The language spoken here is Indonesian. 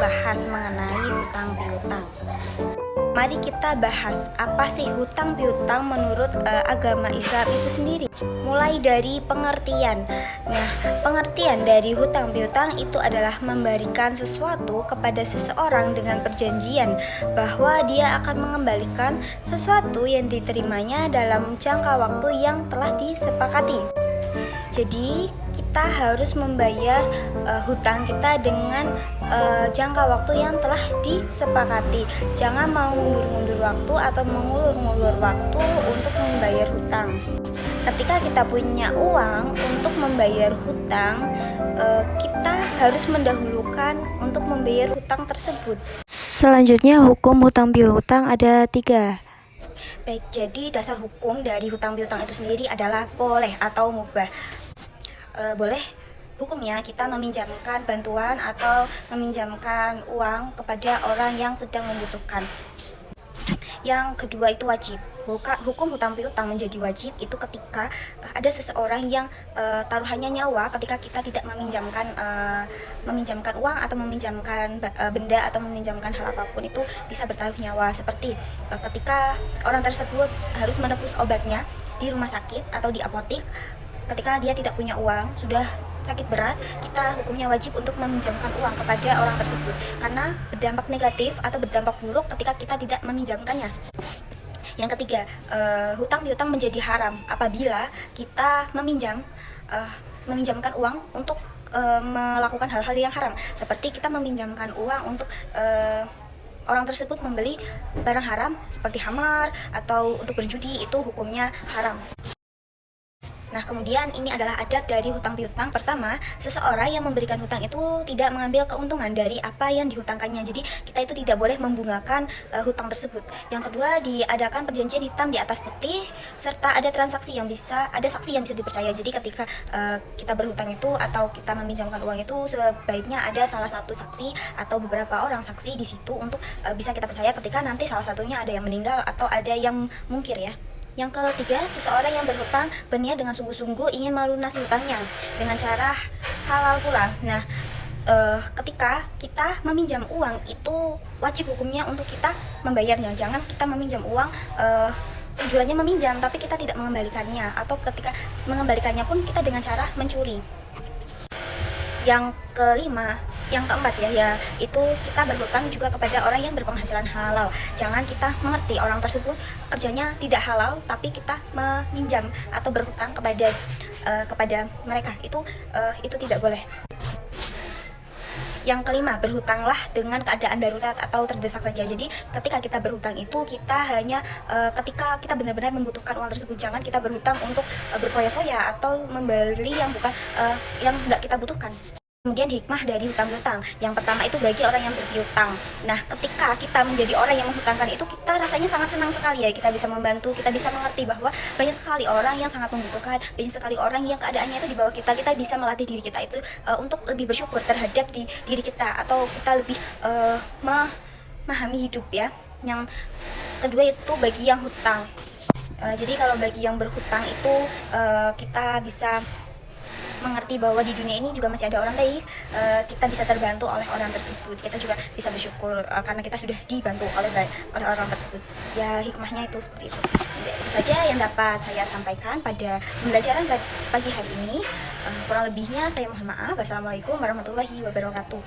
membahas mengenai hutang piutang. Mari kita bahas apa sih hutang piutang menurut agama Islam itu sendiri. Mulai dari pengertian. Nah, pengertian dari hutang piutang itu adalah memberikan sesuatu kepada seseorang dengan perjanjian bahwa dia akan mengembalikan sesuatu yang diterimanya dalam jangka waktu yang telah disepakati. Jadi kita harus membayar hutang kita dengan jangka waktu yang telah disepakati. Jangan mau mundur-mundur waktu atau mengulur-ngulur waktu untuk membayar hutang. Ketika kita punya uang untuk membayar hutang, kita harus mendahulukan untuk membayar hutang tersebut. Selanjutnya, hukum hutang piutang ada 3. Baik, jadi dasar hukum dari hutang piutang itu sendiri adalah boleh atau mubah. Boleh hukumnya kita meminjamkan bantuan atau meminjamkan uang kepada orang yang sedang membutuhkan. Yang kedua itu wajib. Hukum hutang piutang menjadi wajib itu ketika ada seseorang yang taruhannya nyawa, ketika kita tidak meminjamkan uang atau meminjamkan benda atau meminjamkan hal apapun, itu bisa bertaruh nyawa. Seperti ketika orang tersebut harus menebus obatnya di rumah sakit atau di apotik, ketika dia tidak punya uang, sudah sakit berat, kita hukumnya wajib untuk meminjamkan uang kepada orang tersebut karena berdampak negatif atau berdampak buruk ketika kita tidak meminjamkannya. Yang ketiga, hutang piutang menjadi haram apabila kita meminjamkan uang untuk melakukan hal-hal yang haram, seperti kita meminjamkan uang untuk orang tersebut membeli barang haram seperti khamar atau untuk berjudi, itu hukumnya haram. Nah, kemudian ini adalah adab dari hutang piutang. Pertama, seseorang yang memberikan hutang itu tidak mengambil keuntungan dari apa yang dihutangkannya. Jadi, kita itu tidak boleh membungakan hutang tersebut. Yang kedua, diadakan perjanjian hitam di atas putih, serta ada saksi yang bisa dipercaya. Jadi, ketika kita berhutang itu atau kita meminjamkan uang itu, sebaiknya ada salah satu saksi atau beberapa orang saksi di situ untuk bisa kita percaya ketika nanti salah satunya ada yang meninggal atau ada yang mungkir ya. Yang ketiga, seseorang yang berhutang berniat dengan sungguh-sungguh ingin melunasi hutangnya dengan cara halal pula. Nah, ketika kita meminjam uang itu wajib hukumnya untuk kita membayarnya. Jangan kita meminjam uang tujuannya meminjam tapi kita tidak mengembalikannya, atau ketika mengembalikannya pun kita dengan cara mencuri. Yang keempat ya, itu kita berhutang juga kepada orang yang berpenghasilan halal. Jangan kita mengerti orang tersebut kerjanya tidak halal tapi kita meminjam atau berhutang kepada mereka. Itu tidak boleh. Yang kelima, berhutanglah dengan keadaan darurat atau terdesak saja. Jadi ketika kita berhutang itu kita hanya ketika kita benar-benar membutuhkan uang tersebut. Jangan kita berhutang untuk berfoya-foya atau membeli yang nggak kita butuhkan. Kemudian hikmah dari hutang piutang. Yang pertama itu bagi orang yang berpiutang. Nah, ketika kita menjadi orang yang menghutangkan itu, kita rasanya sangat senang sekali ya. Kita bisa membantu, kita bisa mengerti bahwa banyak sekali orang yang sangat membutuhkan, banyak sekali orang yang keadaannya itu di bawah kita. Kita bisa melatih diri kita itu untuk lebih bersyukur terhadap diri kita, atau kita lebih memahami hidup ya. Yang kedua itu bagi yang hutang. Jadi kalau bagi yang berhutang itu kita bisa mengerti bahwa di dunia ini juga masih ada orang baik, kita bisa terbantu oleh orang tersebut, kita juga bisa bersyukur karena kita sudah dibantu oleh orang tersebut. Ya, hikmahnya itu seperti itu. Itu saja yang dapat saya sampaikan pada pembelajaran pagi hari ini. Kurang lebihnya saya mohon maaf. Wassalamualaikum warahmatullahi wabarakatuh.